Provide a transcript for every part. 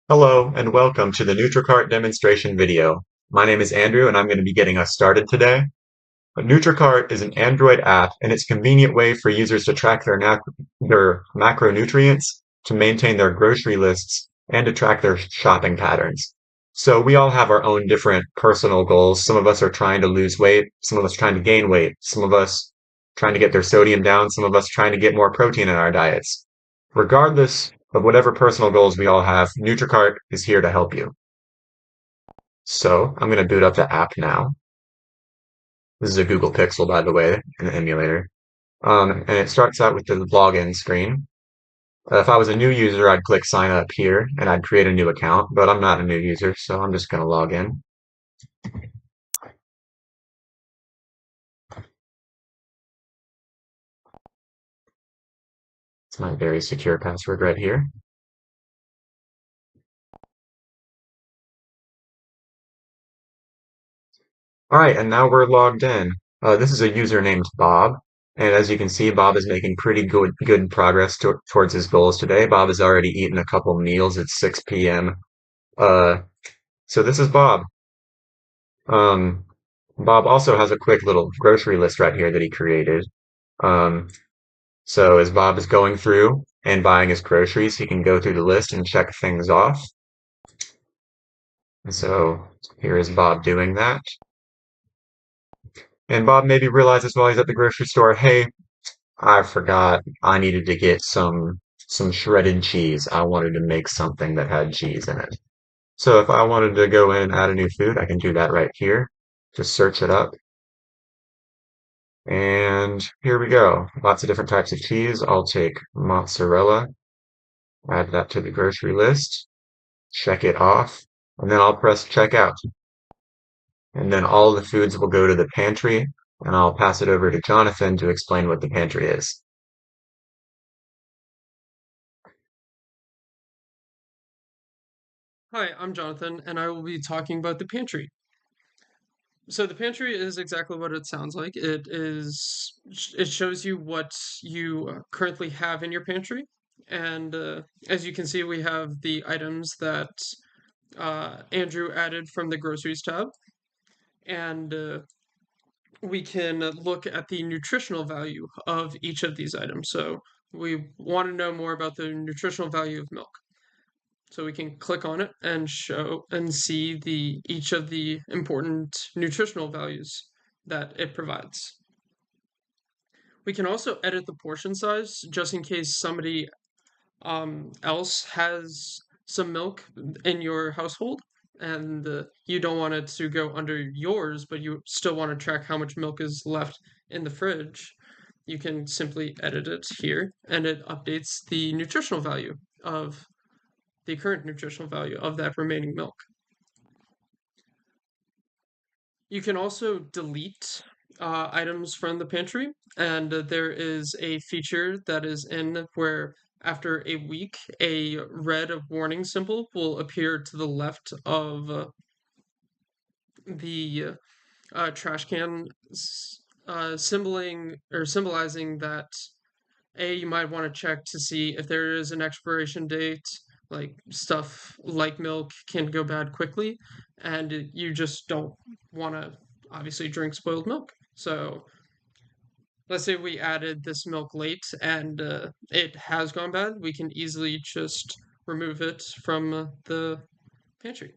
Hello and welcome to the Nutricart demonstration video. My name is Andrew and I'm going to be getting us started today. Nutricart is an Android app and it's a convenient way for users to track their macronutrients, to maintain their grocery lists, and to track their shopping patterns. So we all have our own different personal goals. Some of us are trying to lose weight, some of us trying to gain weight, some of us trying to get their sodium down, some of us trying to get more protein in our diets. Regardless of whatever personal goals we all have, Nutricart is here to help you. So I'm going to boot up the app now. This is a Google Pixel, by the way, an emulator. And it starts out with the login screen. If I was a new user, I'd click sign up here and I'd create a new account, but I'm not a new user, so I'm just going to log in. It's my very secure password right here. All right, and now we're logged in. This is a user named Bob, and as you can see, Bob is making pretty good progress towards his goals today. Bob has already eaten a couple meals. It's 6 p.m. Uh, so this is Bob. Um, Bob also has a quick little grocery list right here that he created. Um, so as Bob is going through and buying his groceries, he can go through the list and check things off. And so here is Bob doing that. And Bob maybe realizes while he's at the grocery store, hey, I forgot I needed to get some shredded cheese. I wanted to make something that had cheese in it. So if I wanted to go in and add a new food, I can do that right here. Just search it up. And here we go. Lots of different types of cheese. I'll take mozzarella, add that to the grocery list, check it off, and then I'll press checkout. And then all the foods will go to the pantry, and I'll pass it over to Jonathan to explain what the pantry is. Hi, I'm Jonathan, and I will be talking about the pantry. So the pantry is exactly what it sounds like. It shows you what you currently have in your pantry, and as you can see, we have the items that Andrew added from the groceries tab, and we can look at the nutritional value of each of these items. So we want to know more about the nutritional value of milk. So we can click on it and show and see the each of the important nutritional values that it provides. We can also edit the portion size just in case somebody else has some milk in your household and you don't want it to go under yours, but you still want to track how much milk is left in the fridge. You can simply edit it here and it updates the nutritional value of the current nutritional value of that remaining milk. You can also delete items from the pantry, and there is a feature that is in where after a week, a red warning symbol will appear to the left of the trash can, symbolizing that you might want to check to see if there is an expiration date. Like stuff like milk can go bad quickly, and you just don't want to obviously drink spoiled milk. So let's say we added this milk late and it has gone bad, we can easily just remove it from the pantry.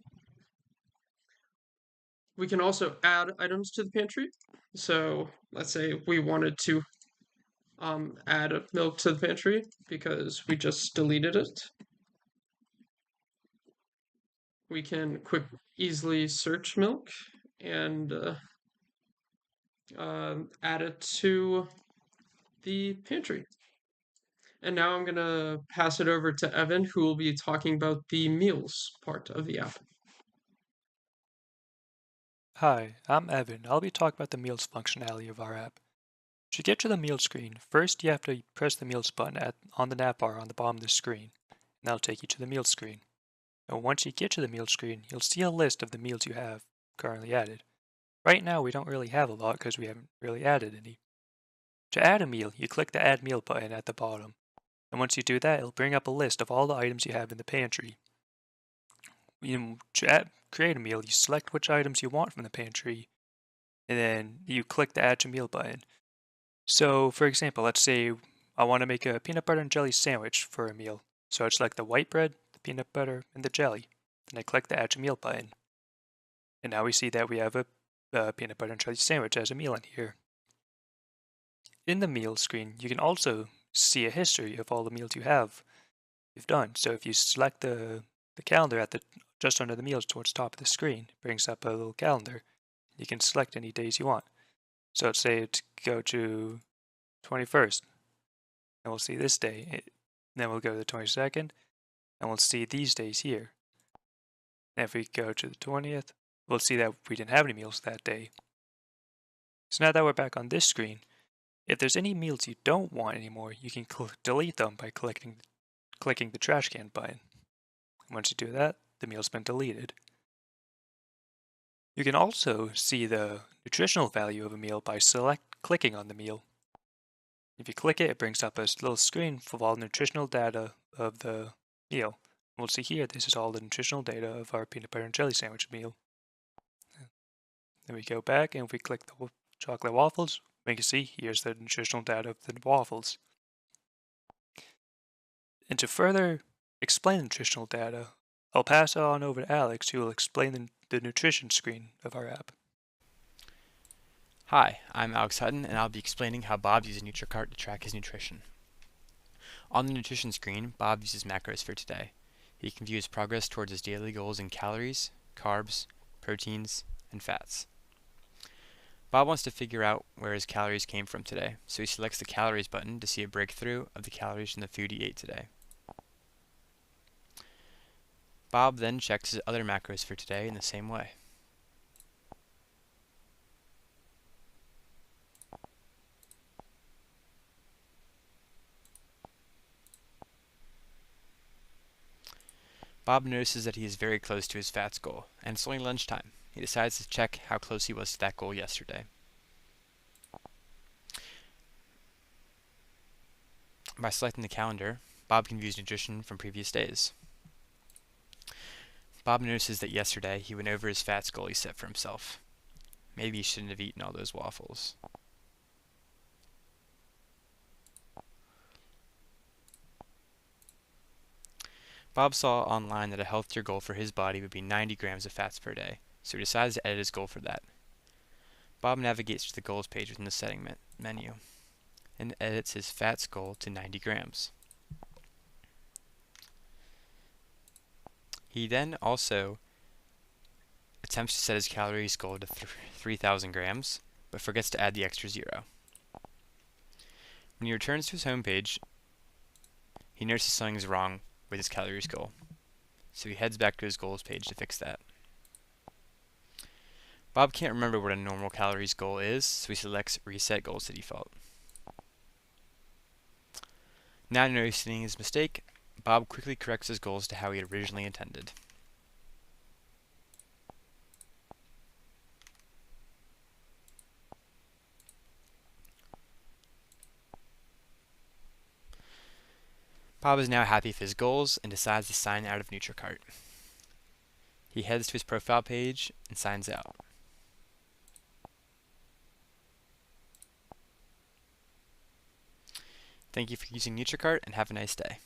We can also add items to the pantry. So let's say we wanted to add milk to the pantry because we just deleted it. We can easily search milk and add it to the pantry. And now I'm going to pass it over to Evan, who will be talking about the meals part of the app. Hi, I'm Evan. I'll be talking about the meals functionality of our app. To get to the meal screen, first you have to press the meals button on the navbar on the bottom of the screen, and that'll take you to the meals screen. And once you get to the meals screen, you'll see a list of the meals you have currently added. Right now we don't really have a lot because we haven't really added any. To add a meal, you click the Add Meal button at the bottom, and once you do that, it'll bring up a list of all the items you have in the pantry. create a meal, you select which items you want from the pantry, and then you click the Add to Meal button. So, for example, let's say I want to make a peanut butter and jelly sandwich for a meal. So I select the white bread, the peanut butter, and the jelly. Then I click the Add to Meal button. And now we see that we have a peanut butter and jelly sandwich as a meal in here. In the meal screen, you can also see a history of all the meals you've done. So if you select the calendar at the just under the meals towards the top of the screen, it brings up a little calendar. You can select any days you want. So let's say to go to 21st, and we'll see this day. Then we'll go to the 22nd, and we'll see these days here. And if we go to the 20th, we'll see that we didn't have any meals that day. So now that we're back on this screen, if there's any meals you don't want anymore, you can delete them by clicking the trash can button. Once you do that, the meal's been deleted. You can also see the nutritional value of a meal by clicking on the meal. If you click it, it brings up a little screen of all the nutritional data of the meal. We'll see here, this is all the nutritional data of our peanut butter and jelly sandwich meal. Then we go back, and if we click the chocolate waffles, we can see here's the nutritional data of the waffles. And to further explain the nutritional data, I'll pass it on over to Alex, who will explain the nutrition screen of our app. Hi, I'm Alex Hutton, and I'll be explaining how Bob uses Nutricart to track his nutrition. On the nutrition screen, Bob uses macros for today. He can view his progress towards his daily goals in calories, carbs, proteins, and fats. Bob wants to figure out where his calories came from today, so he selects the Calories button to see a breakthrough of the calories from the food he ate today. Bob then checks his other macros for today in the same way. Bob notices that he is very close to his fats goal, and it's only lunchtime. He decides to check how close he was to that goal yesterday. By selecting the calendar, Bob can view his nutrition from previous days. Bob notices that yesterday he went over his fats goal he set for himself. Maybe he shouldn't have eaten all those waffles. Bob saw online that a healthier goal for his body would be 90 grams of fats per day, so he decides to edit his goal for that. Bob navigates to the goals page within the setting menu and edits his fats goal to 90 grams. He then also attempts to set his calories goal to 3,000 grams, but forgets to add the extra 0. When he returns to his home page, he notices something is wrong with his calories goal, so he heads back to his goals page to fix that. Bob can't remember what a normal calories goal is, so he selects Reset Goals to Default. Now noticing his mistake, Bob quickly corrects his goals to how he had originally intended. Bob is now happy with his goals and decides to sign out of Nutricart. He heads to his profile page and signs out. Thank you for using Nutricart and have a nice day.